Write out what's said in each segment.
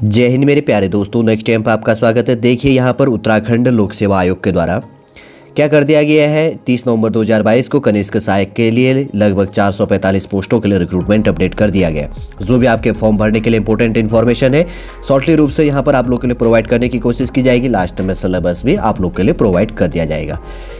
जय हिंद मेरे प्यारे दोस्तों, नेक्स्ट टाइम पर आपका स्वागत है। देखिए यहाँ पर उत्तराखंड लोक सेवा आयोग के द्वारा क्या कर दिया गया है। 30 नवंबर 2022 को कनिष्क सहायक के लिए लगभग 445 पोस्टों के लिए रिक्रूटमेंट अपडेट कर दिया गया। जो भी आपके फॉर्म भरने के लिए इंपॉर्टेंट इन्फॉर्मेशन है शॉर्टली रूप से यहाँ पर आप लोग के लिए प्रोवाइड करने की कोशिश की जाएगी। लास्ट में सिलेबस भी आप लोग के लिए प्रोवाइड कर दिया जाएगा।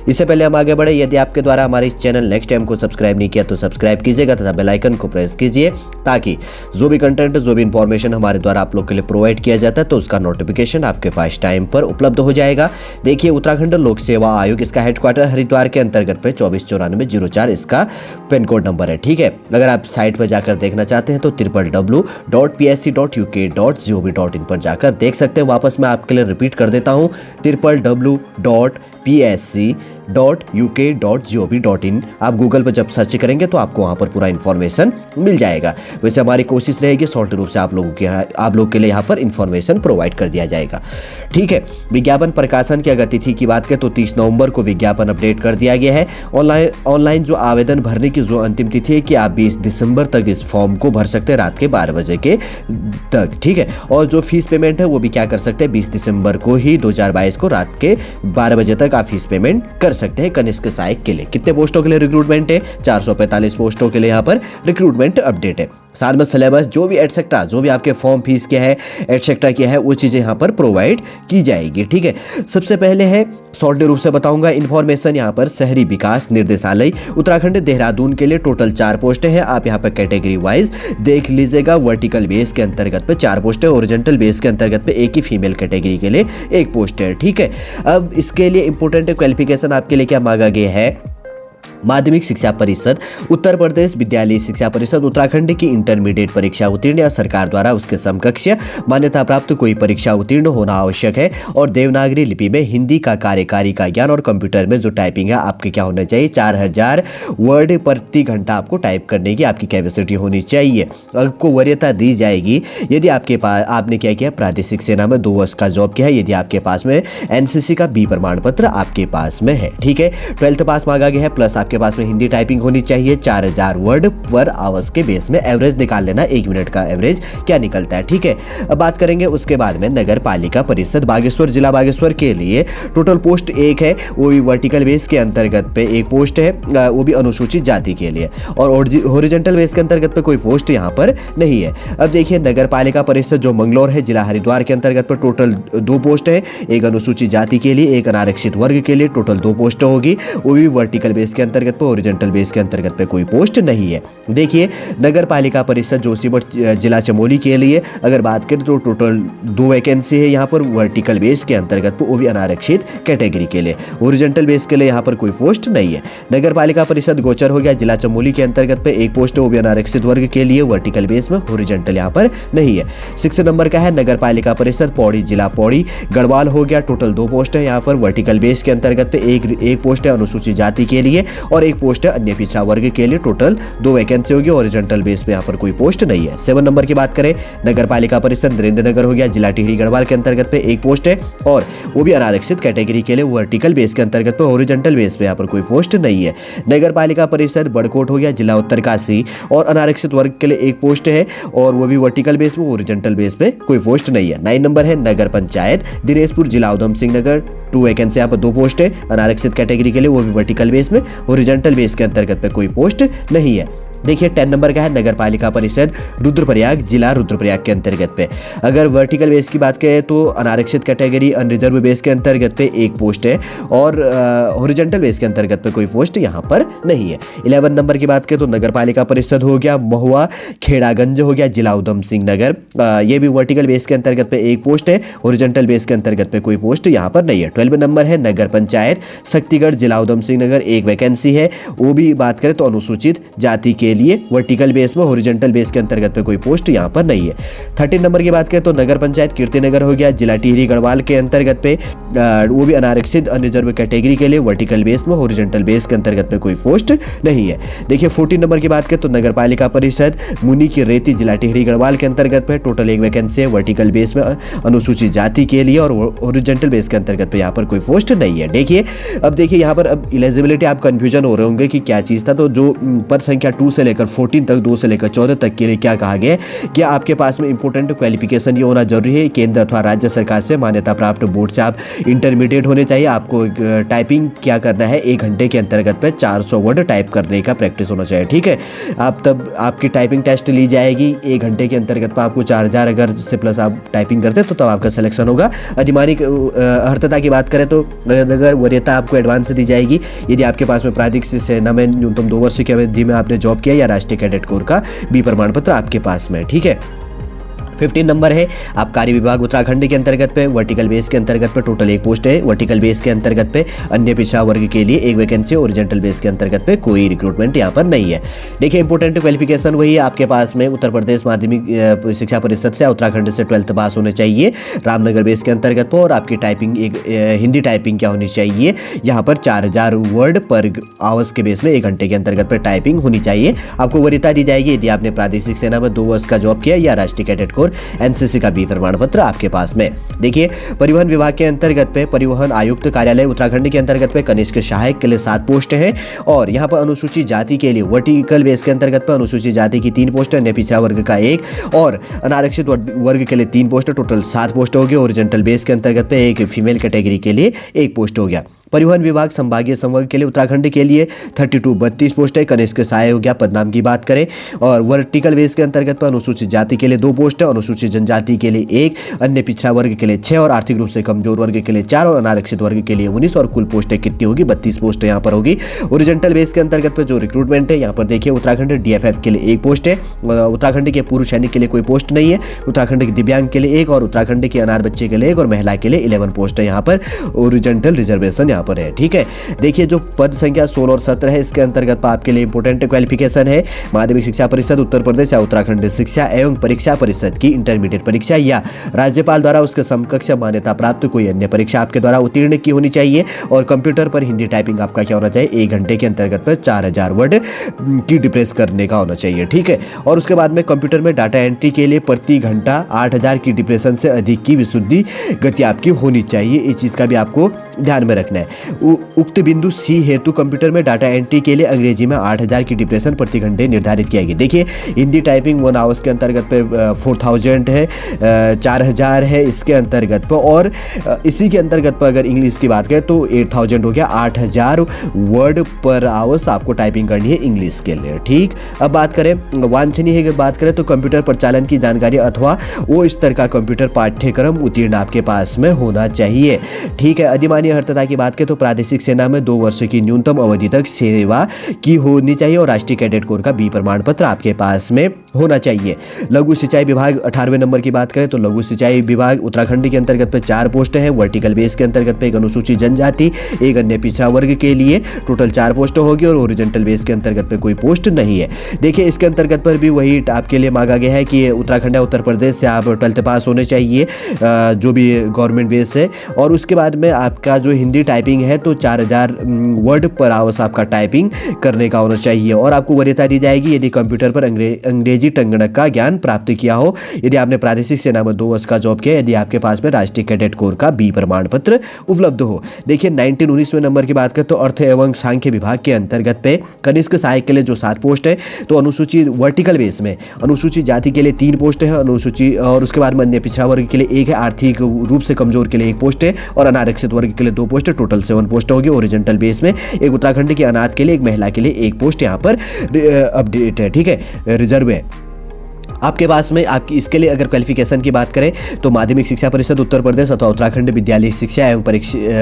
इससे पहले हम आगे बढ़े, यदि आपके द्वारा हमारे इस चैनल नेक्स्ट टाइम को सब्सक्राइब नहीं किया तो सब्सक्राइब कीजिएगा तथा बेल आइकन को प्रेस कीजिए ताकि जो भी कंटेंट जो भी इंफॉर्मेशन हमारे द्वारा आप लोग के लिए प्रोवाइड किया जाता है तो उसका नोटिफिकेशन आपके पास टाइम पर उपलब्ध हो जाएगा। देखिए उत्तराखंड लोक सेवा आयोग, इसका हेडक्वार्टर हरिद्वार के अंतर्गत पे 249404 इसका पिन कोड नंबर है। ठीक है, अगर आप साइट पर जाकर देखना चाहते हैं तो www.psc.uk.gov.in पर जाकर देख सकते हैं। वापस मैं आपके लिए रिपीट कर देता हूं, www.psc.uk.gov.in। आप गूगल पर जब सर्च करेंगे तो आपको वहां पर पूरा इन्फॉर्मेशन मिल जाएगा। वैसे हमारी कोशिश रहेगी शॉर्ट रूप से आप लोग के लिए यहाँ पर इन्फॉर्मेशन प्रोवाइड कर दिया जाएगा। ठीक है, विज्ञापन प्रकाशन की अगर तिथि की बात करें तो 30 नवंबर को विज्ञापन अपडेट कर दिया गया है। ऑनलाइन जो आवेदन भरने की जो अंतिम तिथि है कि आप 20 दिसंबर तक इस फॉर्म को भर सकते हैं रात के 12 बजे के तक। ठीक है, और जो फीस पेमेंट है वो भी क्या कर सकते हैं, 20 दिसंबर को ही 2022 को रात के 12 बजे तक आप फीस पेमेंट कर सकते हैं। कनिष्क सहायक के लिए कितने पोस्टों के लिए रिक्रूटमेंट है, 445 पोस्टों के लिए यहाँ पर रिक्रूटमेंट अपडेट है। साथ में सिलेबस जो भी एटसेट्रा, जो भी आपके फॉर्म फीस क्या है, एटसेट्रा क्या है, वो चीज़ें यहाँ पर प्रोवाइड की जाएगी। ठीक है, सबसे पहले है शॉर्ट रूप से बताऊंगा इन्फॉर्मेशन। यहाँ पर शहरी विकास निर्देशालय उत्तराखंड देहरादून के लिए टोटल 4 पोस्टें हैं। आप यहाँ पर कैटेगरी वाइज देख लीजिएगा। वर्टिकल बेस के अंतर्गत पे 4 पोस्ट है, ओरिजेंटल बेस के अंतर्गत पे एक ही फीमेल कैटेगरी के लिए 1 पोस्ट है। ठीक है, अब इसके लिए इंपॉर्टेंट क्वालिफिकेशन आपके लिए क्या मांगा गया है, माध्यमिक शिक्षा परिषद, उत्तर प्रदेश विद्यालय शिक्षा परिषद उत्तराखंड की इंटरमीडिएट परीक्षा उत्तीर्ण या सरकार द्वारा उसके समकक्ष मान्यता प्राप्त कोई परीक्षा उत्तीर्ण होना आवश्यक है। और देवनागरी लिपि में हिंदी का कार्यकारी का ज्ञान और कंप्यूटर में जो टाइपिंग है आपके क्या होना चाहिए, 4000 वर्ड प्रति घंटा आपको टाइप करने की आपकी कैपेसिटी होनी चाहिए। आपको वरीयता दी जाएगी यदि आपके पास आपने क्या किया, प्रादेशिक सेना में 2 वर्ष का जॉब किया है, यदि आपके पास में एनसीसी का बी प्रमाण पत्र आपके पास में है। ठीक है, 12th पास मांगा गया है, प्लस आपके पास में हिंदी टाइपिंग होनी चाहिए। 4000 वर्ड पर आवर्स के बेस में एवरेज निकाल लेना, 1 मिनट का एवरेज क्या निकलता है। ठीक है, अब बात करेंगे उसके बाद में नगर पालिका परिषद बागेश्वर, जिला बागेश्वर के लिए टोटल पोस्ट 1 है, वो भी वर्टिकल बेस के अंतर्गत पे 1 पोस्ट है, वो भी अनुसूचित जाति के लिए। और हॉरिजॉन्टल बेस के अंतर्गत पे कोई पोस्ट यहाँ पर नहीं है। अब देखिए नगर पालिका परिषद जो मंगलौर है, जिला हरिद्वार के अंतर्गत पर टोटल 2 पोस्ट है, एक अनुसूचित जाति के लिए, एक अनारक्षित वर्ग के लिए, टोटल 2 पोस्ट होगी, वो भी वर्टिकल बेस के अंतर्गत पर, ओरिजेंटल बेस के अंतर्गत पे कोई पोस्ट नहीं है। देखिए नगर पालिका परिषद जोशीमठ जिला चमोली के लिए अगर बात करें तो टोटल 2 वैकेंसी है यहाँ पर वर्टिकल बेस के अंतर्गत पे, वो भी अनारक्षित कैटेगरी के लिए। ओरिजेंटल बेस के लिए यहाँ पर कोई पोस्ट नहीं है। नगर पालिका परिषद गोचर हो गया जिला चमोली के अंतर्गत पे 1 पोस्ट है, वो भी अनारक्षित वर्ग के लिए, वर्टिकल बेस में, ओरिजेंटल यहाँ पर नहीं है। 6 नंबर का है नगर पालिका परिषद पौड़ी, जिला पौड़ी गढ़वाल हो गया, टोटल 2 पोस्ट है यहाँ पर वर्टिकल बेस के अंतर्गत पे, एक पोस्ट है अनुसूचित जाति के लिए और 1 पोस्ट है अन्य पिछड़ा वर्ग के लिए। टोटल 2 वैकेंसी होगी, ओरिजेंटल बेस पे यहाँ पर कोई पोस्ट नहीं है। 7 नंबर की बात करें नगर पालिका परिषद नरेंद्र नगर हो गया, जिला टिहरी गढ़वाल के अंतर्गत पे 1 पोस्ट है और वो भी अनारक्षित कैटेगरी के लिए, वर्टिकल बेस के अंतर्गत पे, ओरिजेंटल बेस पे यहाँ पर कोई पोस्ट नहीं है। नगर पालिका परिषद बड़कोट हो गया, जिला उत्तरकाशी और अनारक्षित वर्ग के लिए 1 पोस्ट है और वो भी वर्टिकल बेस में, ओरिजेंटल बेस पे कोई पोस्ट नहीं है। 9 नंबर है नगर पंचायत दिनेशपुर, जिला उधम सिंह नगर, 2 वैकेंसी यहाँ पर 2 पोस्ट है अनारक्षित कैटेगरी के लिए, वो भी वर्टिकल बेस में, ओरिजेंटल बेस के अंतर्गत पे कोई पोस्ट नहीं है। देखिए 10 नंबर का है नगर पालिका परिषद रुद्रप्रयाग, जिला रुद्रप्रयाग के अंतर्गत पे अगर वर्टिकल बेस की बात करें तो अनारक्षित कैटेगरी अनरिजर्व बेस के अंतर्गत पे 1 पोस्ट है और हॉरिजॉन्टल बेस के अंतर्गत पे कोई पोस्ट यहाँ पर नहीं है। 11 नंबर की बात करें तो नगर पालिका परिषद हो गया महुआ खेड़ागंज हो गया, जिला उधम सिंह नगर, ये भी वर्टिकल बेस के अंतर्गत पे 1 पोस्ट है, हॉरिजॉन्टल बेस के अंतर्गत पे कोई पोस्ट यहाँ पर नहीं है। 12 नंबर है नगर पंचायत शक्तिगढ़, जिला उधम सिंह नगर, 1 वैकेंसी है, वो भी बात करें तो अनुसूचित जाति के लिए, वर्टिकल बेस में, हॉरिजॉन्टल बेस के अंतर्गत पे कोई पोस्ट यहाँ पर नहीं है। 13 नंबर की बात करें तो नगर पंचायत कीर्तिनगर हो गया, जिला टिहरी गढ़वाल के अंतर्गत पे, वो भी अनारक्षित अनरिजर्व कैटेगरी के लिए, वर्टिकल बेस में, हॉरिजॉन्टल बेस के अंतर्गत पे कोई पोस्ट नहीं है। देखिए 14 नंबर की बात करें तो नगर पालिका परिषद मुनि की रेती, जिला टिहरी गढ़वाल के अंतर्गत पे, टोटल 1 वैकेंसी है, वर्टिकल बेस में, अनुसूचित जाति के लिए और हॉरिजॉन्टल बेस के अंतर्गत पे यहाँ पर कोई पोस्ट नहीं है। देखिए अब देखिए यहाँ पर अब एलिजिबिलिटी आप कंफ्यूजन हो रहे होंगे कि क्या चीज़ था, तो जो पद संख्या 2 से से लेकर 14 तक, 2 से लेकर 14 तक के लिए क्या कहा गया है कि आपके पास में इंपॉर्टेंट क्वालिफिकेशन ये होना जरूरी है, केंद्र अथवा राज्य सरकार से मान्यता प्राप्त बोर्ड से आप इंटरमीडिएट होने चाहिए। आपको टाइपिंग क्या करना है, 1 घंटे के अंतर्गत पे 400 वर्ड टाइप करने का प्रैक्टिस होना चाहिए। ठीक है, आप तब आपकी टाइपिंग टेस्ट ली जाएगी 1 घंटे के अंतर्गत पर आपको 4000 अगर से प्लस आप टाइपिंग करते हैं तो तब आपका सिलेक्शन होगा। अधिमानिक अर्हता की बात करें तो अगर वरीयता आपको एडवांस से दी जाएगी यदि आपके पास में प्राधिक सेना में न्यूनतम 2 वर्ष की अवधि में आपने जॉब किया या राष्ट्रीय कैडेट कोर का बी प्रमाण पत्र आपके पास में। ठीक है, 15 नंबर है आबकारी विभाग उत्तराखंड के अंतर्गत पे वर्टिकल बेस के अंतर्गत पे टोटल 1 पोस्ट है। वर्टिकल बेस के अंतर्गत पे अन्य पिछड़ा वर्ग के लिए 1 वैकेंसी, ओरिजेंटल बेस के अंतर्गत पे कोई रिक्रूटमेंट यहाँ पर नहीं है। देखिए इंपॉर्टेंट क्वालिफिकेशन वही है आपके पास में उत्तर प्रदेश माध्यमिक शिक्षा परिषद से उत्तराखंड से 12th पास होने चाहिए रामनगर बेस के अंतर्गत पर, और आपकी टाइपिंग एक हिंदी टाइपिंग क्या होनी चाहिए यहाँ पर 4000 वर्ड पर आवर्स के बेस में 1 घंटे के अंतर्गत पर टाइपिंग होनी चाहिए। आपको वरीयता दी जाएगी यदि आपने प्रादेशिक सेना में 2 वर्ष का जॉब किया या राष्ट्रीय कैडेट कोर एनसीसी का बी प्रमाण पत्र आपके पास में। देखिए परिवहन विभाग के अंतर्गत पे परिवहन आयुक्त कार्यालय उत्तराखंड के अंतर्गत पे कनिष्ठ सहायक के लिए 7 पोस्ट हैं, और यहाँ पर अनुसूचित जाति के लिए वर्टिकल बेस के अंतर्गत पर अनुसूचित जाति की 3 पोस्ट है, अन्य पिछड़ा वर्ग का 1 और अनारक्षित वर्ग के लिए 3 पोस्ट है, टोटल 7 पोस्ट हो गए। ओरिजेंटल बेस के अंतर्गत पे एक फीमेल कैटेगरी के लिए 1 पोस्ट हो गया। परिवहन विभाग संभागीय संवर्ग के लिए उत्तराखंड के लिए 32 पोस्ट है, कनिष्ठ सहायक हो गया पदनाम की बात करें, और वर्टिकल बेस के अंतर्गत पर अनुसूचित जाति के लिए 2 पोस्ट है, अनुसूचित जनजाति के लिए 1, अन्य पिछड़ा वर्ग के लिए 6 और आर्थिक रूप से कमजोर वर्ग के लिए 4 और अनारक्षित वर्ग के लिए 19 और कुल पोस्टें कितनी होगी 32 पोस्ट यहाँ पर होगी। ओरिजेंटल बेस के अंतर्गत पर जो रिक्रूटमेंट है यहाँ पर देखिए उत्तराखंड DFF के लिए 1 पोस्ट है, उत्तराखंड के पूर्व सैनिक के लिए कोई पोस्ट नहीं है, उत्तराखंड के दिव्यांग के लिए 1 और उत्तराखंड के अनाथ बच्चे के लिए 1 और महिला के लिए 11 पोस्ट है यहाँ पर ओरिजेंटल रिजर्वेशन पर है। ठीक है, देखिए जो पद संख्या 16 और 17 है इसके अंतर्गत आपके लिए इंपॉर्टेंट क्वालिफिकेशन है माध्यमिक शिक्षा परिषद उत्तर प्रदेश या उत्तराखंड शिक्षा एवं परीक्षा परिषद की इंटरमीडिएट परीक्षा या राज्यपाल द्वारा उसके समकक्ष मान्यता प्राप्त कोई अन्य परीक्षा आपके द्वारा उत्तीर्ण की होनी चाहिए, और कंप्यूटर पर हिंदी टाइपिंग आपका क्या होना चाहिए 1 घंटे के अंतर्गत पर 4000 वर्ड की डिप्रेस करने का होना चाहिए। ठीक है, और उसके बाद में कंप्यूटर में डाटा एंट्री के लिए प्रति घंटा 8000 की डिप्रेशन से अधिक की विशुद्धि गति आपकी होनी चाहिए, इस चीज का भी आपको ध्यान में रखना है। उक्त बिंदु सी हेतु कंप्यूटर में डाटा एंट्री के लिए अंग्रेजी में 8000 की डिप्रेशन प्रति घंटे निर्धारित किया गया। देखिए हिंदी टाइपिंग 1 आवर्स के अंतर्गत पे 4000 है, 4000 है इसके अंतर्गत पर, और इसी के अंतर्गत पर अगर इंग्लिश की बात करें तो 8000 हो गया, 8000 वर्ड पर आवर्स आपको टाइपिंग करनी है इंग्लिश के लिए। ठीक, अब बात करें वांछनीय है बात करें तो कंप्यूटर प्रचालन की जानकारी अथवा वो स्तर का कंप्यूटर पाठ्यक्रम उत्तीर्ण आपके पास में होना चाहिए। ठीक है, अधिमान्य अर्हता की बात करें तो प्रादेशिक सेना में 2 वर्ष की न्यूनतम अवधि तक सेवा की होनी चाहिए, और राष्ट्रीय कैडेट कोर का बी प्रमाण पत्र आपके पास में होना चाहिए। लघु सिंचाई विभाग 18वें नंबर की बात करें तो लघु सिंचाई विभाग उत्तराखंड के अंतर्गत पे 4 पोस्ट हैं, वर्टिकल बेस के अंतर्गत पे एक अनुसूचित जनजाति, एक अन्य पिछड़ा वर्ग के लिए टोटल 4 पोस्ट होगी, और ओरिजेंटल बेस के अंतर्गत पे कोई पोस्ट नहीं है। देखिए इसके अंतर्गत पर भी वही आपके लिए मांगा गया है कि उत्तराखंड या उत्तर प्रदेश से आप 12th पास होने चाहिए जो भी गवर्नमेंट बेस है, और उसके बाद में आपका जो हिंदी टाइपिंग है तो 4000 वर्ड पर आवर्स आपका टाइपिंग करने का होना चाहिए, और आपको वरीयता दी जाएगी यदि कंप्यूटर पर अंग्रेजी टंगणक का ज्ञान प्राप्त किया हो, यदि आपने प्रादेशिक सेना में 2 वर्ष का जॉब किया, यदि आपके पास में राष्ट्रीय कैडेट कोर का बी प्रमाण पत्र उपलब्ध हो। देखिए 19-19वें नंबर की बात करें तो अर्थ एवं सांख्य विभाग के अंतर्गत पे कनिष्ठ सहायक के लिए जो 7 पोस्ट है, तो अनुसूचित वर्टिकल बेस में अनुसूचित जाति के लिए 3 पोस्ट है, अनुसूचित और उसके बाद में अन्य पिछड़ा वर्ग के लिए 1 है, आर्थिक रूप से कमजोर के लिए 1 पोस्ट है, और अनारक्षित वर्ग के लिए 2 पोस्ट है, टोटल 7 पोस्ट होगी। ओरिजेंटल बेस में एक उत्तराखंड के अनाथ के लिए, एक महिला के लिए 1 पोस्ट यहाँ पर अपडेट है। ठीक है, रिजर्व है आपके पास में। आपकी इसके लिए अगर क्वालिफिकेशन की बात करें तो माध्यमिक शिक्षा परिषद उत्तर प्रदेश अथवा उत्तराखंड विद्यालय शिक्षा एवं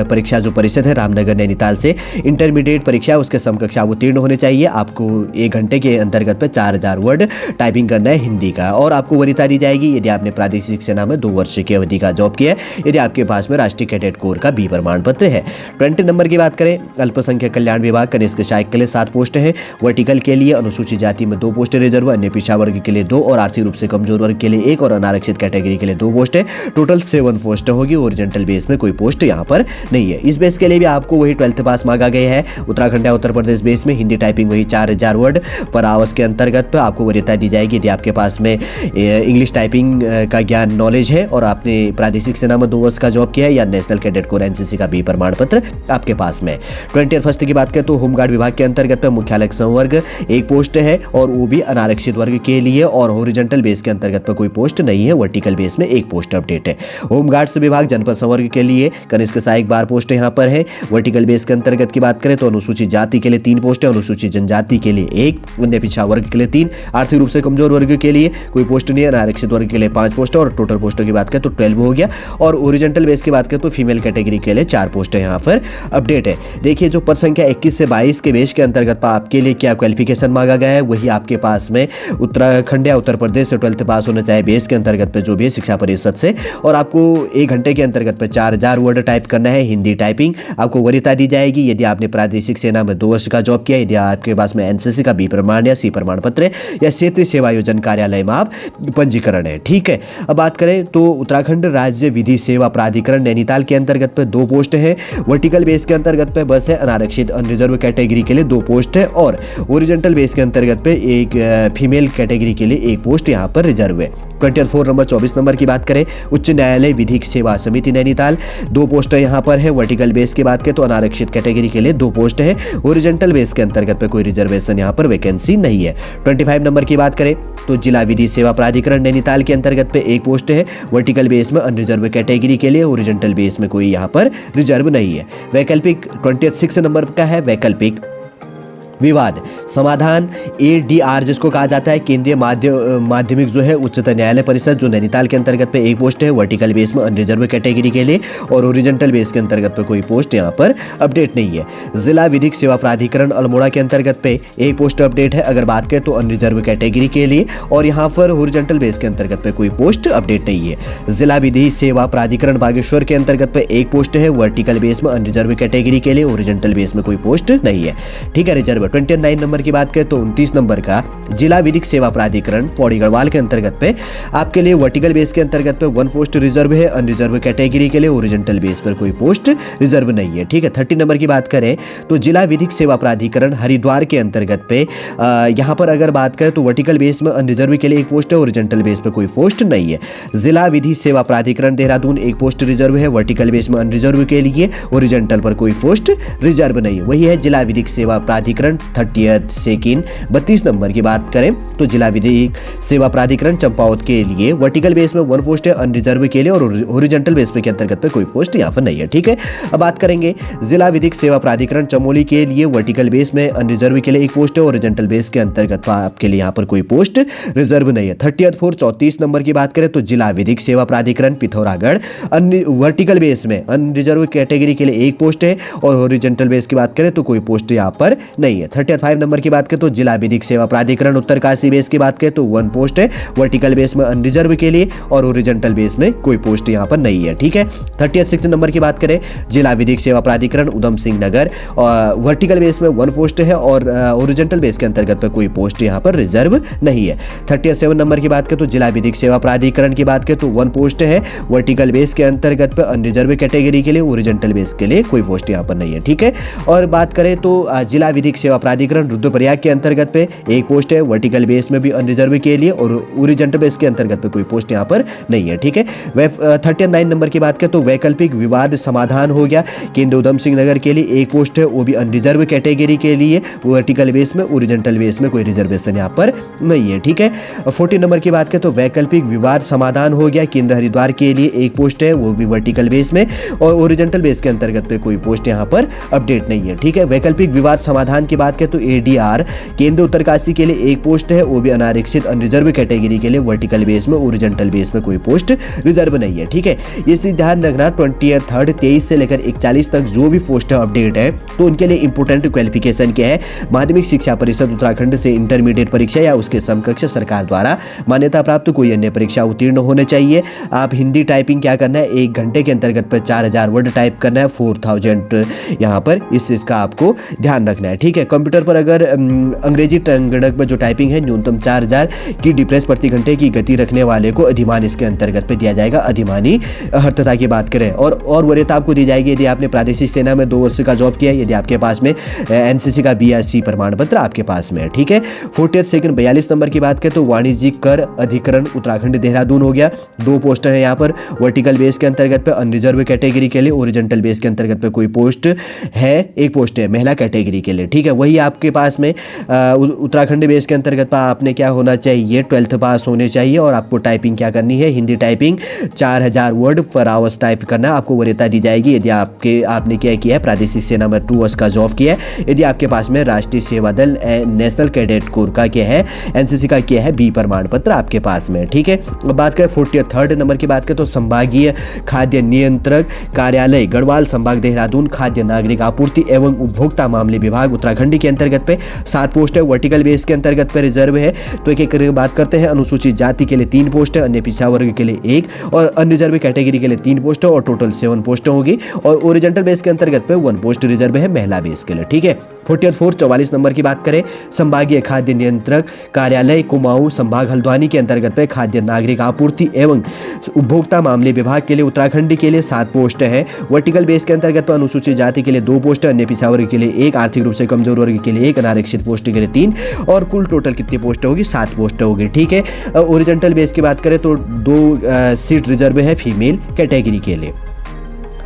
परीक्षा जो परिषद है रामनगर नैनीताल से इंटरमीडिएट परीक्षा उसके समकक्ष आप उत्तीर्ण होने चाहिए। आपको 1 घंटे के अंतर्गत पे 4000 वर्ड टाइपिंग करना है हिंदी का, और आपको वरीयता दी जाएगी यदि आपने प्रादेशिक सेना में 2 वर्ष की अवधि का जॉब किया है, यदि आपके पास में राष्ट्रीय कैडेट कोर का बी प्रमाण पत्र है। 20 नंबर की बात करें अल्पसंख्यक कल्याण विभाग कनिष्ठ सहायक के लिए 7 पोस्ट है, वर्टिकल के लिए अनुसूचित जाति में 2 पोस्ट रिजर्व, अन्य पिछड़ा वर्ग के लिए 2 और आर्थिक रूप से कमजोर वर्ग के लिए 1 और अनारक्षित कैटेगरी के लिए 2 पोस्ट है। टोटल 7 पोस्ट होगी। ओरिजेंटल बेस में कोई पोस्ट यहाँ पर नहीं है। इस बेस के लिए भी आपको वही 12th पास मांगा गया है। उत्तराखंड या उत्तर प्रदेश बेस में हिंदी टाइपिंग वही 4000 वर्ड पर आवर्स के अंतर्गत पर आपको वरीयता दी जाएगी यदि आपके पास में इंग्लिश टाइपिंग का ज्ञान नॉलेज है और आपने प्रादेशिक सेना में 2 वर्ष का जॉब किया है या नेशनल कैडेट कोर एनसीसी का बी प्रमाण पत्र आपके पास में। 20th फर्स्ट की बात करें तो होमगार्ड विभाग के अंतर्गत में मुख्यालय संवर्ग 1 पोस्ट है और वो भी अनारक्षित वर्ग के लिए और हॉरिजॉन्टल बेस के अंतर्गत पर कोई पोस्ट नहीं है। वर्टिकल बेस में 1 पोस्ट अपडेट है। होमगार्ड्स विभाग जनपद संवर्ग के लिए कनिष्ठ सहायक 12 पोस्ट यहाँ पर है। वर्टिकल बेस के अंतर्गत की बात करें तो अनुसूचित जाति के लिए 3 पोस्ट है, अनुसूचित जनजाति के लिए 1, अन्य पिछड़ा वर्ग के लिए 3, आर्थिक रूप से कमजोर वर्ग के लिए कोई पोस्ट नहीं है। अनारक्षित वर्ग के लिए 5 पोस्ट और टोटल पोस्टों की बात करें तो 12 हो गया। और ओरिजेंटल बेस की बात करें तो फीमेल कैटेगरी के लिए 4 पोस्ट है यहाँ पर अपडेट है। देखिए जो पद संख्या 21 से 22 के बेस के अंतर्गत आपके लिए क्या क्वालिफिकेशन मांगा गया है वही आपके पास में उत्तराखंड या उत्तर प्रदेश से 12th पास होना चाहिए बेस के अंतर्गत पे जो भी है शिक्षा परिषद से, और आपको 1 घंटे के अंतर्गत पे 4000 वर्ड टाइप करना है हिंदी टाइपिंग। आपको वरीयता दी जाएगी यदि आपने प्रादेशिक सेना में 2 वर्ष का जॉब किया, यदि आपके पास में एनसीसी का बी प्रमाण या सी प्रमाण पत्र या क्षेत्रीय सेवा योजना कार्यालय में आप पंजीकरण है। ठीक है, अब बात करें तो उत्तराखंड राज्य विधि सेवा प्राधिकरण नैनीताल के अंतर्गत पे 2 पोस्ट है। वर्टिकल बेस के अंतर्गत पे बस है। अनारक्षित अनरिजर्व कैटेगरी के लिए 2 पोस्ट है और ओरिजेंटल बेस के अंतर्गत पे एक फीमेल कैटेगरी के लिए 1 पोस्ट यहाँ पर रिजर्व है। 24 नंबर 24 नंबर की बात करें उच्च न्यायालय विधिक सेवा समिति नैनीताल 2 पोस्ट यहाँ पर है। वर्टिकल बेस की बात करें तो अनारक्षित कैटेगरी के लिए 2 पोस्ट है। ओरिजेंटल बेस के अंतर्गत पे कोई रिजर्वेशन यहाँ पर वैकेंसी नहीं है। 25 नंबर की बात करें तो जिला विधि सेवा प्राधिकरण नैनीताल के अंतर्गत पे 1 पोस्ट है। वर्टिकल बेस में अनरिजर्व कैटेगरी के लिए, ओरिजेंटल बेस में कोई यहाँ पर रिजर्व नहीं है। वैकल्पिक 26 नंबर का है वैकल्पिक विवाद समाधान ADR जिसको कहा जाता है केंद्रीय माध्यमिक जो है उच्चतम न्यायालय परिषद जो नैनीताल के अंतर्गत पे 1 पोस्ट है। वर्टिकल बेस में अनरिजर्व कैटेगरी के लिए और ओरिजेंटल बेस के अंतर्गत पे कोई पोस्ट यहाँ पर अपडेट नहीं है। जिला विधिक सेवा प्राधिकरण अल्मोड़ा के अंतर्गत पे 1 पोस्ट अपडेट है अगर बात करें तो अनरिजर्व कैटेगरी के लिए, और यहाँ पर ओरिजेंटल बेस के अंतर्गत पे कोई पोस्ट अपडेट नहीं है। जिला विधि सेवा प्राधिकरण बागेश्वर के अंतर्गत पे 1 पोस्ट है। वर्टिकल बेस में अनरिजर्व कैटेगरी के लिए, ओरिजेंटल बेस में कोई पोस्ट नहीं है। ठीक है, रिजर्व 29 नंबर की बात करें तो 29 नंबर का जिला विधिक सेवा प्राधिकरण पौड़ी गढ़वाल के अंतर्गत पे आपके लिए वर्टिकल बेस के अंतर्गत पे 1 पोस्ट रिजर्व है। अनरिजर्व कैटेगरी के लिए ओरिजेंटल बेस पर कोई पोस्ट रिजर्व नहीं है। ठीक है, 30 नंबर की बात करें तो जिला विधिक सेवा प्राधिकरण हरिद्वार के अंतर्गत पे यहाँ पर अगर बात करें तो वर्टिकल बेस में अनरिजर्व के लिए 1 पोस्ट है। ओरिजेंटल बेस पर कोई पोस्ट नहीं है। जिला विधि सेवा प्राधिकरण देहरादून 1 पोस्ट रिजर्व है। वर्टिकल बेस में अनरिजर्व के लिए, ओरिजेंटल पर कोई पोस्ट रिजर्व नहीं है। वही है जिला विधिक सेवा प्राधिकरण 30th सेकिन 32 नंबर की बात करें तो जिला विधिक सेवा प्राधिकरण चंपावत के लिए वर्टिकल बेस में 1 पोस्ट है अनरिजर्व के लिए और ओरिजेंटल बेस पे के अंतर्गत पे कोई पोस्ट यहाँ पर नहीं है। ठीक है, अब बात करेंगे जिला विधिक सेवा प्राधिकरण चमोली के लिए वर्टिकल बेस में अनरिजर्व के लिए 1 पोस्ट है। ओरिजेंटल बेस के अंतर्गत आपके लिए यहाँ पर कोई पोस्ट रिजर्व नहीं है। 30th 34 नंबर की बात करें तो जिला विधिक सेवा प्राधिकरण पिथौरागढ़ वर्टिकल बेस में अनरिजर्व कैटेगरी के लिए 1 पोस्ट है और ओरिजेंटल बेस की बात करें तो कोई पोस्ट यहाँ पर नहीं है। 35 नंबर की बात करें तो जिला विधिक सेवा प्राधिकरण उत्तरकाशी बेस की बात करें तो 1 पोस्ट है। वर्टिकल बेस में अनरिजर्व के लिए और ओरिजेंटल बेस में कोई पोस्ट यहाँ पर नहीं है। ठीक है, 36 नंबर की बात करें जिला विधिक सेवा प्राधिकरण उधम सिंह नगर वर्टिकल बेस में 1 पोस्ट है और ओरिजेंटल बेस के अंतर्गत पर कोई पोस्ट यहाँ पर रिजर्व नहीं है। 37 नंबर की बात करें तो जिला विधिक सेवा प्राधिकरण की बात करें तो 1 पोस्ट है। वर्टिकल बेस के अंतर्गत पर अनरिजर्व कैटेगरी के लिए, ओरिजेंटल बेस के लिए कोई पोस्ट यहाँ पर नहीं है। ठीक है, और बात करें तो जिला विधिक सेवा प्राधिकरण रुद्रप्रयाग के अंतर्गत पे 1 पोस्ट है। वर्टिकल बेस में भी अनरिजर्व के लिए और ओरिजेंटल बेस के अंतर्गत पे कोई पोस्ट यहाँ पर नहीं है। ठीक है, 39 नंबर की बात करें तो वैकल्पिक विवाद समाधान हो गया केंद्र उधम सिंह नगर के लिए 1 पोस्ट है, वो भी अनरिजर्व कैटेगरी के लिए, वर्टिकल बेस में, ओरिजेंटल बेस में कोई रिजर्वेशन यहाँ पर नहीं है। ठीक है, 40 नंबर की बात करें तो वैकल्पिक विवाद समाधान हो गया केंद्र हरिद्वार के लिए 1 पोस्ट है, वो भी वर्टिकल बेस में, और ओरिजेंटल बेस के अंतर्गत पे कोई पोस्ट यहाँ पर अपडेट नहीं है। ठीक है, वैकल्पिक विवाद समाधान की बात करें तो ADR केंद्र उत्तरकाशी के लिए 1 पोस्ट है, वो भी अनारक्षित अनरिजर्व कैटेगरी के लिए, वर्टिकल बेस में, ओरिजेंटल बेस में कोई पोस्ट रिजर्व नहीं है। ठीक है, ये ध्यान रखना 23 से लेकर 41 तक जो भी पोस्ट अपडेट है तो उनके लिए इंपोर्टेंट क्वालिफिकेशन क्या है। माध्यमिक शिक्षा परिषद उत्तराखंड से इंटरमीडिएट परीक्षा या उसके समकक्ष सरकार द्वारा मान्यता प्राप्त कोई अन्य परीक्षा उत्तीर्ण होने चाहिए। आप हिंदी टाइपिंग क्या करना है 1 घंटे के अंतर्गत पर 4000 वर्ड टाइप करना है, 4000 यहाँ पर इस चीज का आपको ध्यान रखना है। ठीक है, कंप्यूटर पर अगर अंग्रेजी गणक में जो टाइपिंग है न्यूनतम 4000 की डिप्रेस प्रति घंटे की गति रखने वाले को अधिमान इसके अंतर्गत पे दिया जाएगा। अधिमानी अर्हता की बात करें और वरीयता आपको दी जाएगी यदि आपने प्रादेशिक सेना में 2 वर्ष का जॉब किया है, यदि आपके पास में एनसीसी का BSc प्रमाण पत्र आपके पास में है। ठीक है। 42 नंबर की बात करें तो वाणिज्यिक कर अधिकरण उत्तराखंड देहरादून हो गया। 2 पोस्ट है यहाँ पर वर्टिकल बेस के अंतर्गत पे अनरिजर्व कैटेगरी के लिए, ओरिजेंटल बेस के अंतर्गत पे कोई पोस्ट है, एक पोस्ट है महिला कैटेगरी के लिए। ठीक है। वही आपके पास में उत्तराखंड बेस के अंतर्गत आपने क्या होना चाहिए, 12th पास होने चाहिए और आपको टाइपिंग क्या करनी है, हिंदी टाइपिंग 4000 वर्ड पर आवर्स टाइप करना आपको वरीयता दी जाएगी यदि आपने क्या किया है, प्रादेशिक सेना में 2 वर्ष का जॉब किया है, यदि आपके पास में राष्ट्रीय सेवा दल नेशनल कैडेट कोर का क्या है, एनसीसी का क्या है, B प्रमाण पत्र आपके पास में। ठीक है। अब बात करें 43rd नंबर की बात करें तो संभागीय खाद्य नियंत्रक कार्यालय गढ़वाल संभाग देहरादून खाद्य नागरिक आपूर्ति एवं उपभोक्ता मामले विभाग उत्तराखंड के अंतर्गत पे 7 पोस्ट है। वर्टिकल बेस के अंतर्गत पे रिजर्व है तो एक एक करके बात करते हैं। अनुसूचित जाति के लिए 3 पोस्ट है, अन्य पिछड़ा वर्ग के लिए 1 और अनरिजर्व कैटेगरी के लिए 3 पोस्ट है और टोटल 7 पोस्ट होगी और ओरिजेंटल बेस के अंतर्गत पे 1 पोस्ट रिजर्व है महिला बेस के लिए। ठीक है। 44 नंबर की बात करें संभागीय खाद्य नियंत्रक कार्यालय कुमाऊं संभाग हल्द्वानी के अंतर्गत पे खाद्य नागरिक आपूर्ति एवं उपभोक्ता मामले विभाग के लिए उत्तराखंड के लिए 7 पोस्ट है। वर्टिकल बेस के अंतर्गत पर अनुसूचित जाति के लिए 2 पोस्ट, अन्य पिछड़ा वर्ग के लिए 1, आर्थिक रूप से कमजोर वर्ग के लिए 1, अनारक्षित पोस्ट के लिए 3 और कुल टोटल कितनी पोस्ट होगी, 7 पोस्ट होगी। ठीक है। ओरिजेंटल बेस की बात करें तो 2 सीट रिजर्व है फीमेल कैटेगरी के लिए।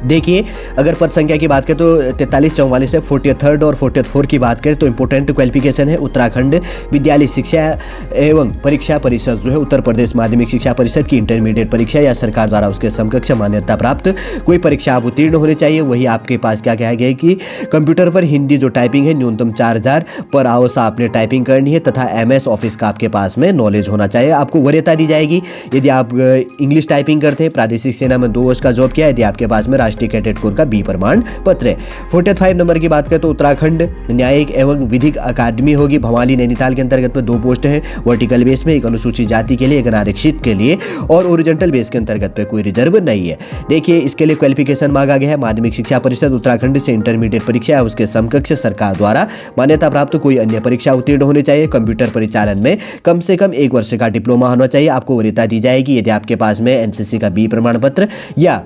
देखिए अगर पद संख्या की बात करें तो 43-44 है। 43rd और 44 की बात करें तो इंपॉर्टेंट क्वालिफिकेशन है उत्तराखंड विद्यालय शिक्षा एवं परीक्षा परिषद जो है उत्तर प्रदेश माध्यमिक शिक्षा परिषद की इंटरमीडिएट परीक्षा या सरकार द्वारा उसके समकक्ष मान्यता प्राप्त कोई परीक्षा आप उत्तीर्ण होने चाहिए। वही आपके पास क्या कहा गया है कि कंप्यूटर पर हिंदी जो टाइपिंग है न्यूनतम 4000 पर आवर्स आपने टाइपिंग करनी है तथा MS ऑफिस का आपके पास में नॉलेज होना चाहिए। आपको वरीयता दी जाएगी यदि आप इंग्लिश टाइपिंग करते हैं, प्रादेशिक सेना में 2 वर्ष का जॉब किया, यदि आपके पास में राष्ट्रीय कैडेट कोर का B प्रमाण पत्र है। 45 नंबर की बात करें तो उत्तराखंड न्यायिक एवं विधिक अकादमी होगी भवाली नैनीताल के अंतर्गत पे 2 पोस्ट हैं। वर्टिकल बेस में 1 अनुसूचित जाति के लिए, 1 अनारक्षित के लिए और ओरिजेंटल बेस के अंतर्गत पे कोई रिजर्व नहीं है। देखिए इसके लिए क्वालिफिकेशन मांगा गया है माध्यमिक शिक्षा परिषद उत्तराखंड से इंटरमीडिएट परीक्षा है उसके समकक्ष सरकार द्वारा मान्यता प्राप्त कोई अन्य परीक्षा उत्तीर्ण होने चाहिए। कंप्यूटर परिचालन में कम से कम 1 वर्ष का डिप्लोमा होना चाहिए। आपको वरीयता दी जाएगी यदि आपके पास में एनसीसी का B प्रमाण पत्र या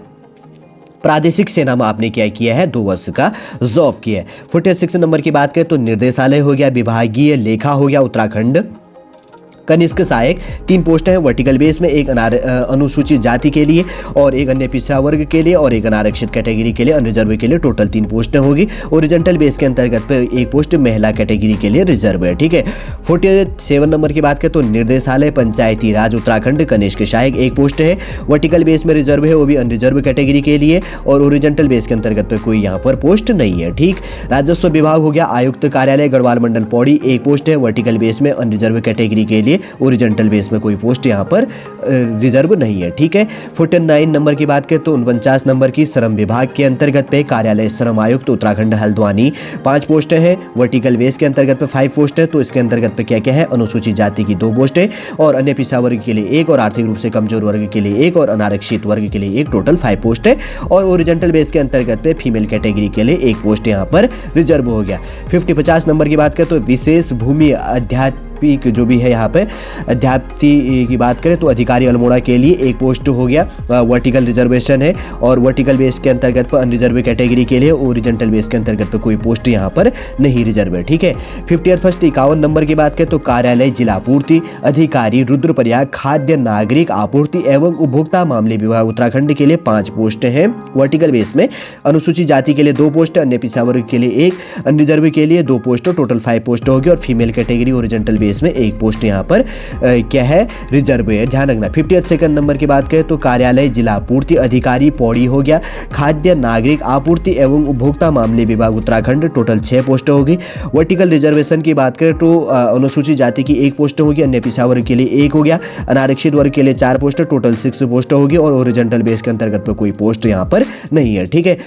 प्रादेशिक सेना में आपने क्या किया है, 2 वर्ष का जॉब किया है। 46 नंबर की बात करें तो निर्देशालय हो गया, विभागीय लेखा हो गया उत्तराखंड, कनिष्क सहायक 3 पोस्ट हैं। वर्टिकल बेस में 1 अनुसूचित जाति के लिए और 1 अन्य पिछड़ा वर्ग के लिए और 1 अनारक्षित कैटेगरी के लिए, अनरिजर्व के लिए टोटल 3 पोस्टें होगी। ओरिजेंटल बेस के अंतर्गत पे 1 पोस्ट महिला कैटेगरी के लिए रिजर्व है। ठीक है। 47 नंबर की बात करें तो निर्देशालय पंचायती राज उत्तराखंड कनिष्क सहायक 1 पोस्ट है। वर्टिकल बेस में रिजर्व है वो भी अनरिजर्व कैटेगरी के लिए और ओरिजेंटल बेस के अंतर्गत पे कोई यहाँ पर पोस्ट नहीं है। ठीक। राजस्व विभाग हो गया, आयुक्त कार्यालय गढ़वाल मंडल पौड़ी 1 पोस्ट है। वर्टिकल बेस में अनरिजर्व कैटेगरी के लिए, ओरिजेंटल बेस में कोई पोस्ट यहाँ पर रिजर्व नहीं है। ठीक है। 49 नंबर की बात करें तो 49 नंबर की श्रम विभाग के अंतर्गत पे कार्यालय श्रम आयुक्त उत्तराखंड हल्द्वानी 5 पोस्टें हैं। वर्टिकल बेस के अंतर्गत पे 5 पोस्ट है तो इसके अंतर्गत पे क्या क्या है, अनुसूचित जाति की 2 पोस्टें और अन्य पिछड़ा वर्ग के लिए 1 और आर्थिक रूप से कमजोर वर्ग के लिए 1 और अनारक्षित वर्ग के लिए 1, टोटल 5 पोस्ट है और ओरिजेंटल बेस के अंतर्गत पे फीमेल कैटेगरी के लिए 1 पोस्ट यहाँ पर रिजर्व हो गया। 50 नंबर की बात करें तो विशेष भूमि अध्यात्म जो भी है यहाँ पे अध्यापति की बात करें तो अधिकारी अल्मोड़ा के लिए 1 पोस्ट हो गया। वर्टिकल रिजर्वेशन है और वर्टिकल बेस के अंतर्गत पर अनरिजर्व कैटेगरी के लिए, ओरिजेंटल बेस के अंतर्गत पर कोई पोस्ट यहाँ पर नहीं रिजर्व है। ठीक है। 51 नंबर की बात करें तो कार्यालय जिला पूर्ति अधिकारी रुद्रप्रयाग खाद्य नागरिक आपूर्ति एवं उपभोक्ता मामले विभाग उत्तराखंड के लिए 5 पोस्ट हैं। वर्टिकल बेस में अनुसूचित जाति के लिए 2 पोस्ट, अन्य पिछड़ा वर्ग के लिए 1, अनरिजर्व के लिए 2 पोस्ट, टोटल 5 पोस्ट होगी और फीमेल कैटेगरी ओरिजेंटल बेस में 1 पोस्ट यहाँ पर क्या है, रिजर्व है। ध्यान रखना। 52 नंबर की बात करें तो कार्यालय जिला पूर्ति अधिकारी पौड़ी हो गया, खाद्य नागरिक आपूर्ति एवं उपभोक्ता मामले विभाग उत्तराखंड, टोटल 6 पोस्ट होगी। वर्टिकल रिजर्वेशन की बात करें तो अनुसूचित जाति की 1 पोस्ट होगी, अन्य पिछड़ा वर्ग के लिए 1 हो गया, अनारक्षित वर्ग के लिए 4 पोस्ट, टोटल 6 पोस्ट होगी और ओरिजेंटल बेस के अंतर्गत पर कोई पोस्ट यहाँ पर नहीं है। ठीक है।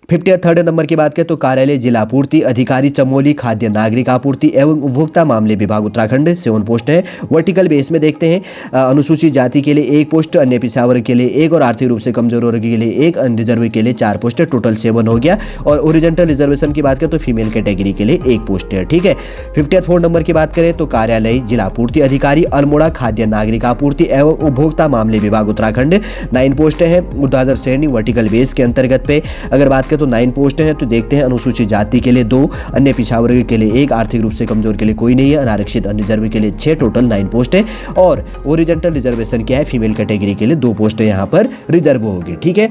53 नंबर की बात करें तो कार्यालय जिला आपूर्ति अधिकारी चमोली खाद्य नागरिक आपूर्ति एवं उपभोक्ता मामले विभाग उत्तराखंड 7 पोस्ट है। वर्टिकल बेस में देखते हैं, अनुसूचित जाति के लिए 1 पोस्ट, अन्य पिछड़ा वर्ग के लिए 1 और आर्थिक रूप से कमजोर वर्ग के लिए 1, अनरिजर्व के लिए 4 पोस्ट है, टोटल 7 हो गया। और ओरिजेंटल रिजर्वेशन की बात करें तो फीमेल कैटेगरी के लिए 1 पोस्ट है। ठीक है। 54 नंबर की बात करें तो कार्यालय जिला आपूर्ति अधिकारी अल्मोड़ा खाद्य नागरिक आपूर्ति एवं उपभोक्ता मामले विभाग उत्तराखंड 9 पोस्ट है। ऊर्ध्वाधर श्रेणी वर्टिकल बेस के अंतर्गत पे अगर बात करें तो 9 पोस्ट हैं। तो देखते हैं, अनुसूचित जाति के लिए 2, अन्य पिछड़ा वर्ग के लिए 1, आर्थिक रूप से कमजोर के लिए कोई नहीं है, अनारक्षित अनरिजर्व के लिए 6, टोटल 9 पोस्ट है। और ओरिजेंटल रिजर्वेशन क्या है, फीमेल कैटेगरी के लिए 2 पोस्ट यहाँ पर रिजर्व होगी। ठीक है।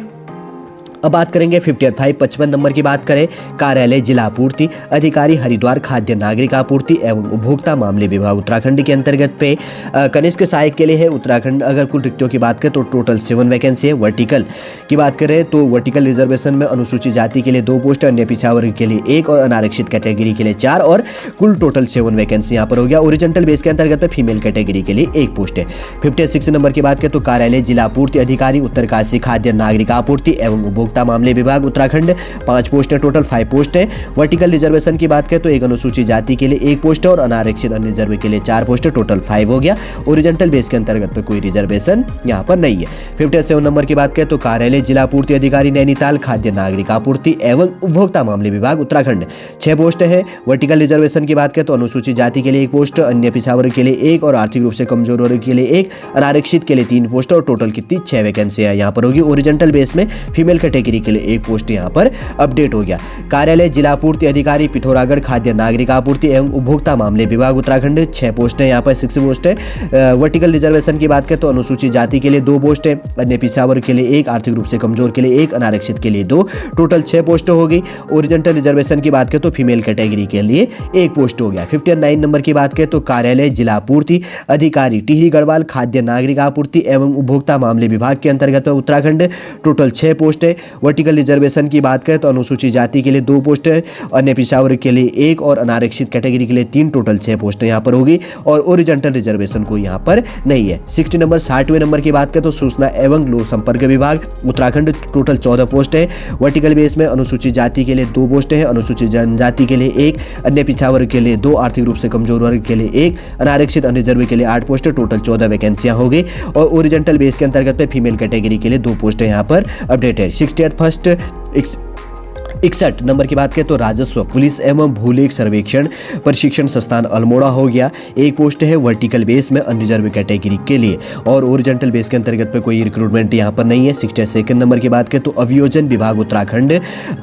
अब बात करेंगे 55 नंबर की बात करें, कार्यालय जिला आपूर्ति अधिकारी हरिद्वार खाद्य नागरिक आपूर्ति एवं उपभोक्ता मामले विभाग उत्तराखंड के अंतर्गत पे कनिष्ठ सहायक के लिए है उत्तराखंड। अगर कुल रिक्तियों की बात करें तो टोटल 7 वैकेंसी है। वर्टिकल की बात करें तो वर्टिकल रिजर्वेशन में अनुसूचित जाति के लिए 2 पोस्ट, अन्य पिछड़ा वर्ग के लिए 1 और अनारक्षित कैटेगरी के लिए 4 और कुल टोटल 7 वैकेंसी यहाँ पर हो गया। ओरिजेंटल बेस के अंतर्गत फीमेल कैटेगरी के लिए 1 पोस्ट है। 56 नंबर की बात करें तो कार्यालय जिला आपूर्ति अधिकारी उत्तरकाशी खाद्य नागरिक आपूर्ति एवं उपभोक्ता मामले विभाग उत्तराखंड 5 पोस्ट है, टोटल 5 पोस्ट है। वर्टिकल रिजर्वेशन की बात करें तो एक अनुसूचित जाति के लिए 1 पोस्ट है और अनारक्षित अनरिजर्व के लिए 4 पोस्ट है, टोटल 5 हो गया। ओरिजेंटल बेस के अंतर्गत पे कोई रिजर्वेशन यहाँ पर नहीं है। 57 नंबर की बात करें तो कार्यालय जिला आपूर्ति अधिकारी नैनीताल खाद्य नागरिक आपूर्ति एवं उपभोक्ता मामले विभाग उत्तराखंड 6 पोस्ट है। वर्टिकल रिजर्वेशन की बात करें तो अनुसूचित जाति के लिए 1 पोस्ट, अन्य पिछड़ा वर्ग के लिए 1 और आर्थिक रूप से कमजोर वर्ग के लिए 1, अनारक्षित के लिए 3 पोस्ट और टोटल कितनी 6 वैकेंसी है यहाँ पर होगी। ओरिजेंटल बेस में फीमेल कैटेगरी के लिए 1 पोस्ट यहाँ पर अपडेट हो गया। कार्यालय जिला आपूर्ति अधिकारी पिथौरागढ़ खाद्य नागरिक आपूर्ति एवं उपभोक्ता मामले विभाग उत्तराखंड 6 पोस्ट है, यहाँ पर 6 पोस्ट है। वर्टिकल रिजर्वेशन की बात करें तो अनुसूचित जाति के लिए 2 पोस्ट है, अन्य पिछड़ा वर्ग के लिए 1, आर्थिक रूप से कमजोर के लिए 1, अनारक्षित के लिए 2, टोटल 6 पोस्ट होगी। ओरिजेंटल रिजर्वेशन की बात करें तो फीमेल कैटेगरी के लिए 1 पोस्ट हो गया। 59 नंबर की बात करें तो कार्यालय जिला आपूर्ति अधिकारी टिहरी गढ़वाल खाद्य नागरिक आपूर्ति एवं उपभोक्ता मामले विभाग के अंतर्गत उत्तराखंड टोटल 6 पोस्ट है। वर्टिकल रिजर्वेशन की बात करें तो अनुसूचित जाति के लिए 2 पोस्ट है, अन्य पिछड़ा वर्ग के लिए 1 और अनारक्षित कैटेगरी के लिए 3, टोटल 6 पोस्ट यहाँ पर होगी। और ओरिजेंटल रिजर्वेशन को यहाँ पर नहीं है। 60वें नंबर की बात करें तो सूचना एवं लोक संपर्क विभाग उत्तराखंड टोटल 14 पोस्ट है। वर्टिकल बेस में अनुसूचित जाति के लिए 2 पोस्ट है, अनुसूचित जनजाति के लिए 1, अन्य पिछड़ा वर्ग के लिए 2, आर्थिक रूप से कमजोर वर्ग के लिए 1, अनारक्षित अनरिजर्व के लिए 8 पोस्ट है, टोटल 14 वैकेंसियां हो गई। और ओरिजेंटल बेस के अंतर्गत फीमेल कैटेगरी के लिए 2 पोस्ट है यहाँ पर अपडेटेड। 61 नंबर की बात करें तो राजस्व पुलिस एवं भूलेख सर्वेक्षण प्रशिक्षण संस्थान अल्मोड़ा हो गया, 1 पोस्ट है वर्टिकल बेस में अनरिजर्व कैटेगरी के लिए। और ओरिजेंटल बेस के अंतर्गत पे कोई रिक्रूटमेंट यहाँ पर नहीं है। 62 नंबर की बात करें तो अभियोजन विभाग उत्तराखंड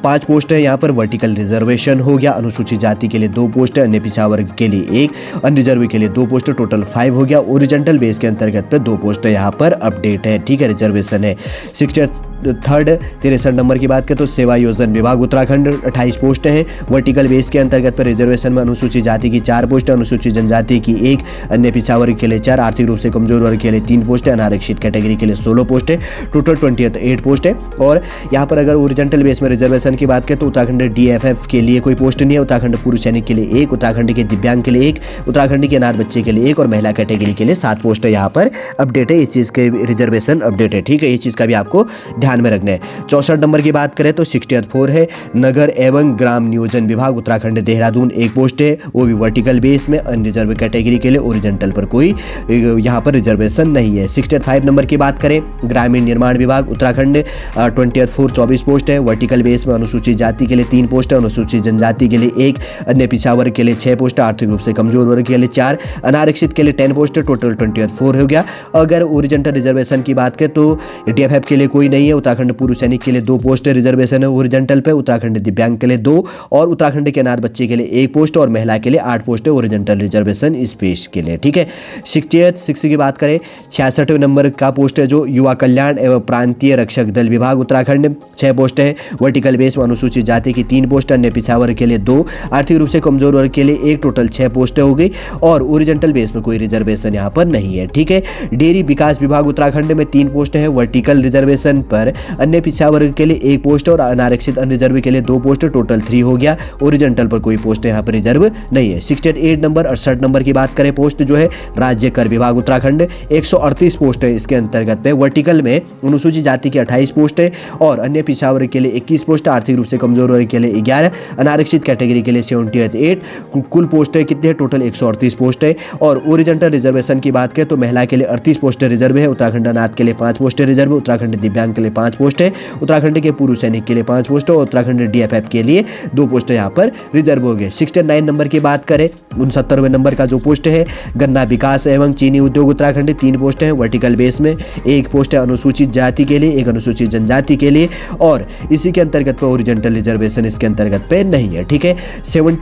5 पोस्ट है, यहाँ पर वर्टिकल रिजर्वेशन हो गया। अनुसूचित जाति के लिए 2 पोस्ट है, अन्य पिछड़ा वर्ग के लिए 1, अनरिजर्व के लिए 2 पोस्ट, टोटल 5 हो गया। ओरिजेंटल बेस के अंतर्गत पे 2 पोस्ट यहाँ पर अपडेट है। ठीक है, रिजर्वेशन है। 63 नंबर की बात करें तो सेवा योजन विभाग उत्तराखंड 28 पोस्ट है। वर्टिकल बेस के अंतर्गत पर रिजर्वेशन में अनुसूचित जाति की 4 पोस्ट है, अनुसूचित जनजाति की 1, अन्य पिछड़ा वर्ग के लिए 4, आर्थिक रूप से कमजोर वर्ग के लिए 3 पोस्ट है, अनारक्षित कैटेगरी के लिए 16 पोस्ट है, टोटल 28 पोस्ट है। और यहाँ पर अगर ओरिजेंटल बेस में रिजर्वेशन की बात करें तो उत्तराखंड DFF के लिए कोई पोस्ट नहीं है, उत्तराखंड पूर्व सैनिक के लिए 1, उत्तराखंड के दिव्यांग के लिए 1, उत्तराखंड के अनाथ बच्चे के लिए 1 और महिला कैटेगरी के लिए 7 पोस्ट है यहाँ पर अपडेट है। इस चीज़ के रिजर्वेशन अपडेट है। ठीक है, ये चीज़ का भी आपको ध्यान में रखना है। 64 नंबर की बात करें तो 64 है नगर एवं ग्राम नियोजन विभाग उत्तराखंड देहरादून 1 पोस्ट है, वो भी वर्टिकल बेस में अनरिजर्व कैटेगरी के लिए। ओरिजेंटल पर कोई यहाँ पर रिजर्वेशन नहीं है। 65 नंबर की बात करें ग्रामीण निर्माण विभाग उत्तराखंड 24 पोस्ट है। वर्टिकल बेस में अनुसूचित जाति के लिए 3 पोस्ट है, अनुसूचित जनजाति के लिए 1, अन्य पिछड़ा वर्ग के लिए 6 पोस्ट है, आर्थिक रूप से कमजोर वर्ग के लिए 4, अनारक्षित के लिए 10 पोस्ट है, टोटल 24 हो गया। अगर ओरिजेंटल रिजर्वेशन की बात करें तो DFF के लिए कोई नहीं है, उत्तराखंड पूर्व सैनिक के लिए 2 पोस्ट है रिजर्वेशन है ओरिजेंटल पे, उत्तराखंड दिव्यांग के लिए 2 और उत्तराखंड के अनाथ बच्चे के लिए 1 पोस्ट और महिला के लिए 8 पोस्ट है ओरिजेंटल रिजर्वेशन स्पेस के लिए। ठीक है, 66 की बात करें 66वें नंबर का पोस्ट है जो युवा कल्याण एवं प्रांतीय रक्षक दल विभाग उत्तराखंड 6 पोस्ट है। वर्टिकल बेस में अनुसूचित जाति की 3 पोस्ट, अन्य पिछड़ा वर्ग के लिए 2, आर्थिक रूप से कमजोर वर्ग के लिए 1, टोटल 6 पोस्ट हो गई। और ओरिजेंटल बेस में कोई रिजर्वेशन यहाँ पर नहीं है। ठीक है, डेयरी विकास विभाग उत्तराखंड में 3 पोस्ट है, वर्टिकल रिजर्वेशन पर पर अन्य पिछड़ा वर्ग के लिए 1 पोस्ट और अनारक्षित अनरिजर्व के लिए 2 पोस्ट, टोटल 3 हो गया। ओरिजेंटल पर कोई पोस्ट यहाँ पर रिजर्व नहीं है। 68 नंबर 68 नंबर की बात करें, पोस्ट जो है राज्य कर विभाग उत्तराखंड 138 पोस्ट है इसके अंतर्गत पे। वर्टिकल में अनुसूचित जाति की 28 पोस्ट है और अन्य पिछड़ा वर्ग के लिए 21 पोस्ट, आर्थिक रूप से कमजोर वर्ग के लिए 11, अनारक्षित कैटेगरी के लिए 78। कुल पोस्ट है कितने, टोटल 138 पोस्ट है। और ओरिजेंटल रिजर्वेशन की बात करें तो महिला के लिए 38 पोस्ट रिजर्व है, उत्तराखंड अनाथ के लिए 5 पोस्ट रिजर्व है, उत्तराखंड दिव्यांग के लिए 5 पोस्ट है, उत्तराखंड के पूर्व सैनिक के लिए 5 पोस्ट है और उत्तराखंड डीएफएफ के लिए 2 पोस्ट यहाँ पर रिजर्व हो गए। 69 नंबर की बात करें, 69वें नंबर का जो पोस्ट है गन्ना विकास एवं चीनी उद्योग उत्तराखंड 3 पोस्ट है वर्टिकल बेस में, 1 पोस्ट है अनुसूचित जाति के लिए, 1 अनुसूचित जनजाति के लिए और इसी के अंतर्गत पे ओरिजेंटल रिजर्वेशन इसके अंतर्गत पे नहीं है। ठीक है।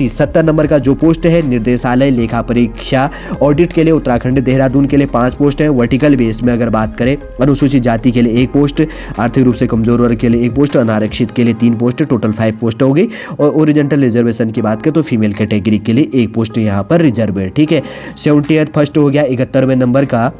70 नंबर का जो पोस्ट है निर्देशालय लेखा परीक्षा ऑडिट के लिए उत्तराखंड देहरादून के लिए 5 पोस्ट है। वर्टिकल बेस में अगर बात करें अनुसूचित जाति के लिए 1 पोस्ट, आर्थिक रूप से कमजोर वर्ग के लिए 1 पोस्ट, अनारक्षित के लिए 3 पोस्ट, टोटल 5 पोस्ट होगी। और ओरिजेंटल रिजर्वेशन की बात करें तो फीमेल कैटेगरी के लिए 1 पोस्ट यहाँ पर रिजर्व है। ठीक है। 78 फर्स्ट हो गया। 71वें नंबर का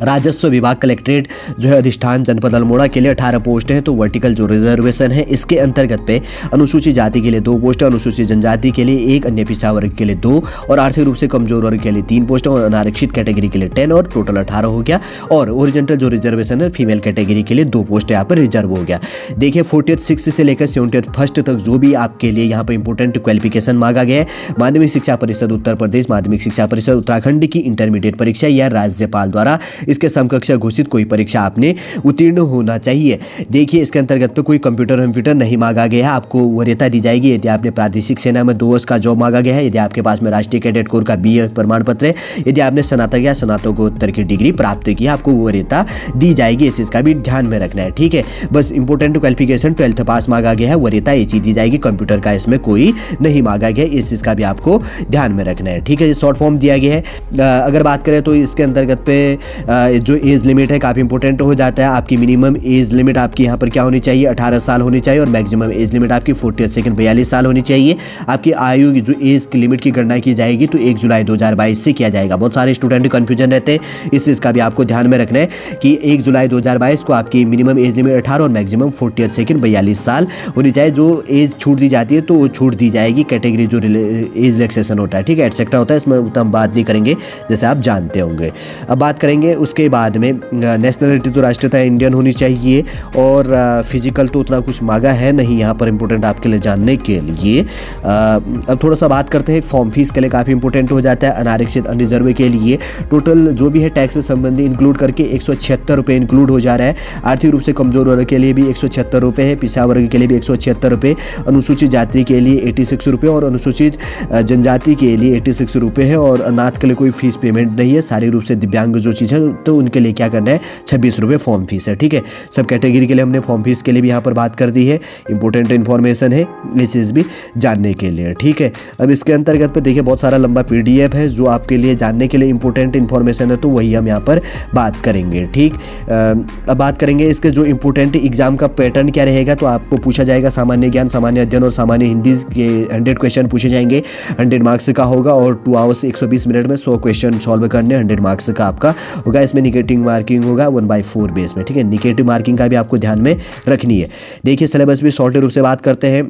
राजस्व विभाग कलेक्ट्रेट जो है अधिष्ठान जनपद अल्मोड़ा के लिए 18 पोस्ट है। तो वर्टिकल जो रिजर्वेशन है इसके अंतर्गत पे अनुसूचित जाति के लिए 2 पोस्ट, अनुसूचित जनजाति के लिए 1, अन्य पिछड़ा वर्ग के लिए 2 और आर्थिक रूप से कमजोर वर्ग के लिए 3 पोस्ट और अनारक्षित कैटेगरी के लिए 10 और टोटल 18 हो गया। और ओरिजेंटल जो रिजर्वेशन है फीमेल कैटेगरी के लिए 2 पोस्ट यहाँ पर रिजर्व हो गया। देखिए 46 से लेकर 71 फर्स्ट तक जो भी आपके लिए यहाँ पर इंपोर्टेंट क्वालिफिकेशन मांगा गया है, माध्यमिक शिक्षा परिषद उत्तर प्रदेश, माध्यमिक शिक्षा परिषद उत्तराखंड की इंटरमीडिएट परीक्षा या राज्यपाल द्वारा इसके समकक्ष घोषित कोई परीक्षा आपने उत्तीर्ण होना चाहिए। देखिए इसके अंतर्गत पे कोई कंप्यूटर नहीं मांगा गया है, आपको वरीयता दी जाएगी यदि आपने प्रादेशिक सेना में 2 वर्ष का जॉब मांगा गया है, यदि आपके पास में राष्ट्रीय कैडेट कोर का BA प्रमाण पत्र है, यदि आपने स्नातक या स्नातकोत्तर की डिग्री प्राप्त की, आपको वरीयता दी जाएगी। इस चीज़ का भी ध्यान में रखना है। ठीक है। बस इंपोर्टेंट क्वालिफिकेशन 12th पास मांगा गया है, वरीयता ये चीज़ दी जाएगी, कंप्यूटर का इसमें कोई नहीं मांगा गया, इस चीज़ का भी आपको ध्यान में रखना है। ठीक है। शॉर्ट फॉर्म दिया गया है। अगर बात करें तो इसके अंतर्गत पे जो एज लिमिट है काफ़ी इंपॉर्टेंट हो जाता है। आपकी मिनिमम एज लिमिट आपकी यहाँ पर क्या होनी चाहिए, 18 साल होनी चाहिए और मैक्सिमम एज लिमिट आपकी 42 साल होनी चाहिए। आपकी आयु की जो एज की लिमिट की गणना की जाएगी तो 1 जुलाई 2022 से किया जाएगा। बहुत सारे स्टूडेंट कन्फ्यूजन रहते हैं, इस चीज़ का भी आपको ध्यान में रखना है कि 1 जुलाई 2022 को आपकी मिनिमम एज लिमिट 18 और मैक्सिमम 42 साल होनी चाहिए। जो एज छूट दी जाती है तो वो छूट दी जाएगी, कैटेगरी जो एज रिलैक्सेशन होता है, ठीक है, एटसेट्रा होता है, इसमें उतना हम बात नहीं करेंगे जैसे आप जानते होंगे। अब बात करेंगे उसके बाद में नेशनलिटी तो राष्ट्रीयता इंडियन होनी चाहिए और फिजिकल तो उतना कुछ मांगा है नहीं यहाँ पर इंपॉर्टेंट आपके लिए जानने के लिए। अब थोड़ा सा बात करते हैं फॉर्म फीस के लिए, काफ़ी इंपॉर्टेंट हो जाता है। अनारक्षित अनरिजर्व के लिए टोटल जो भी है टैक्स से संबंधी इंक्लूड करके 176 रुपये इंक्लूड हो जा रहा है। आर्थिक रूप से कमजोर वर्ग के लिए भी 176 रुपये है, पिछड़ा वर्ग के लिए भी 176 रुपये, अनुसूचित जाति के लिए 86 रुपये और अनुसूचित जनजाति के लिए 86 रुपये है और अनाथ के लिए कोई फीस पेमेंट नहीं है। शारीरिक रूप से दिव्यांग जो चीज़ है तो उनके लिए क्या करना है, 26 रुपये फॉर्म फीस है। ठीक है। सब कैटेगरी के लिए हमने फॉर्म फीस के लिए भी यहाँ पर बात कर दी है, इंपॉर्टेंट इन्फॉर्मेशन है ये चीज़ भी जानने के लिए। ठीक है। अब इसके अंतर्गत पे देखिए बहुत सारा लंबा PDF है जो आपके लिए जानने के लिए इंपॉर्टेंट इन्फॉर्मेशन है, तो वही हम यहाँ पर बात करेंगे। ठीक। अब बात करेंगे इसके जो इंपॉर्टेंट एग्जाम का पैटर्न क्या रहेगा। तो आपको पूछा जाएगा सामान्य ज्ञान, सामान्य अध्ययन और सामान्य हिंदी के 100 क्वेश्चन पूछे जाएंगे, 100 मार्क्स का होगा और 2 आवर्स 120 मिनट में 100 क्वेश्चन सॉल्व करने, 100 मार्क्स का आपका होगा। इसमें निगेटिव मार्किंग होगा 1/4 बेस में। ठीक है। निगेटिव मार्किंग का भी आपको ध्यान में रखनी है। देखिए सिलेबस भी शॉर्ट रूप से बात करते हैं।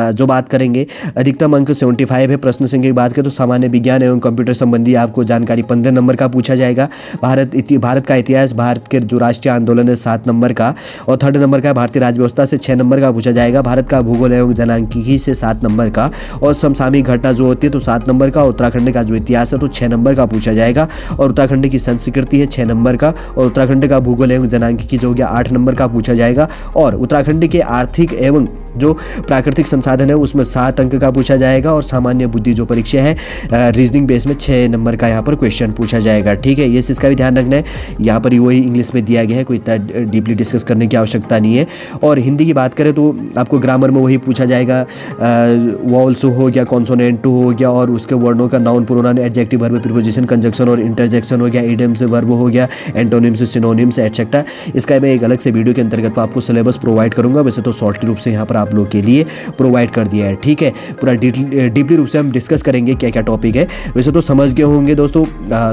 जो बात करेंगे अधिकतम अंक 75 है। प्रश्न संख्या की बात करें तो सामान्य विज्ञान एवं कंप्यूटर संबंधी आपको जानकारी 15 नंबर का पूछा जाएगा। भारत का इतिहास, भारत के जो राष्ट्रीय आंदोलन है 7 नंबर का और 3rd नंबर का भारतीय राज्य व्यवस्था से 6 नंबर का पूछा जाएगा। भारत का भूगोल एवं जनांकिकी से 7 नंबर का और समसामयिक घटना जो होती है तो 7 नंबर का। उत्तराखंड का जो इतिहास है तो 6 नंबर का पूछा जाएगा और उत्तराखंड की संस्कृति है 6 नंबर का और उत्तराखंड का भूगोल एवं जनांकिकी जो हो गया 8 नंबर का पूछा जाएगा और उत्तराखंड के आर्थिक एवं जो प्राकृतिक संसाधन है उसमें 7 अंक का पूछा जाएगा और सामान्य बुद्धि जो परीक्षा है रीजनिंग बेस में 6 नंबर का यहाँ पर क्वेश्चन पूछा जाएगा। ठीक है। ये चीज़ का भी ध्यान रखना है। यहाँ पर वही इंग्लिश में दिया गया है, कोई इतना डीपली डिस्कस करने की आवश्यकता नहीं है। और हिंदी की बात करें तो आपको ग्रामर में वही पूछा जाएगा, वॉल्स हो गया, कॉन्सोनेंट हो गया और उसके वर्णों का noun, pronoun, adjective, verb, preposition, conjunction और इंटरजेक्शन हो गया, इडियम्स, वर्ब हो गया, एंटोनिम्स, सिनोनिम्स एटसेट्रा। इसका मैं एक अलग से वीडियो के अंतर्गत आपको सिलेबस प्रोवाइड करूँगा। वैसे तो शॉर्ट रूप से यहाँ पर आप लोग के लिए प्रोवाइड कर दिया है। ठीक है, पूरा डीपली रूप से हम डिस्कस करेंगे क्या क्या टॉपिक है। वैसे तो समझ गए होंगे दोस्तों,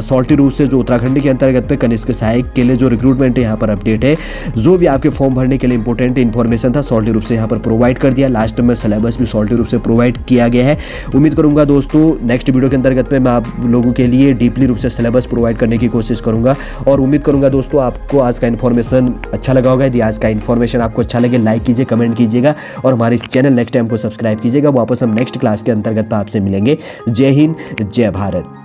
सॉल्टी रूप से जो उत्तराखंड के अंतर्गत पे कनिष्क सहायक के लिए जो रिक्रूटमेंट है यहाँ पर अपडेट है, जो भी आपके फॉर्म भरने के लिए इंपॉर्टेंट इन्फॉर्मेशन था सॉल्टी रूप से यहाँ पर प्रोवाइड कर दिया। लास्ट में सिलेबस भी सॉल्टी रूप से प्रोवाइड किया गया है। उम्मीद करूंगा दोस्तों नेक्स्ट वीडियो के अंतर्गत पे मैं आप लोगों के लिए डीपली रूप से सिलेबस प्रोवाइड करने की कोशिश करूंगा, और उम्मीद करूंगा दोस्तों आपको आज का इन्फॉर्मेशन अच्छा लगा होगा। यदि आज का इन्फॉर्मेशन आपको अच्छा लगे लाइक कीजिए, कमेंट कीजिएगा और हमारे चैनल नेक्स्ट टाइम को सब्सक्राइब कीजिएगा। वापस हम नेक्स्ट क्लास के अंतर्गत आपसे मिलेंगे। जय हिंद, जय भारत।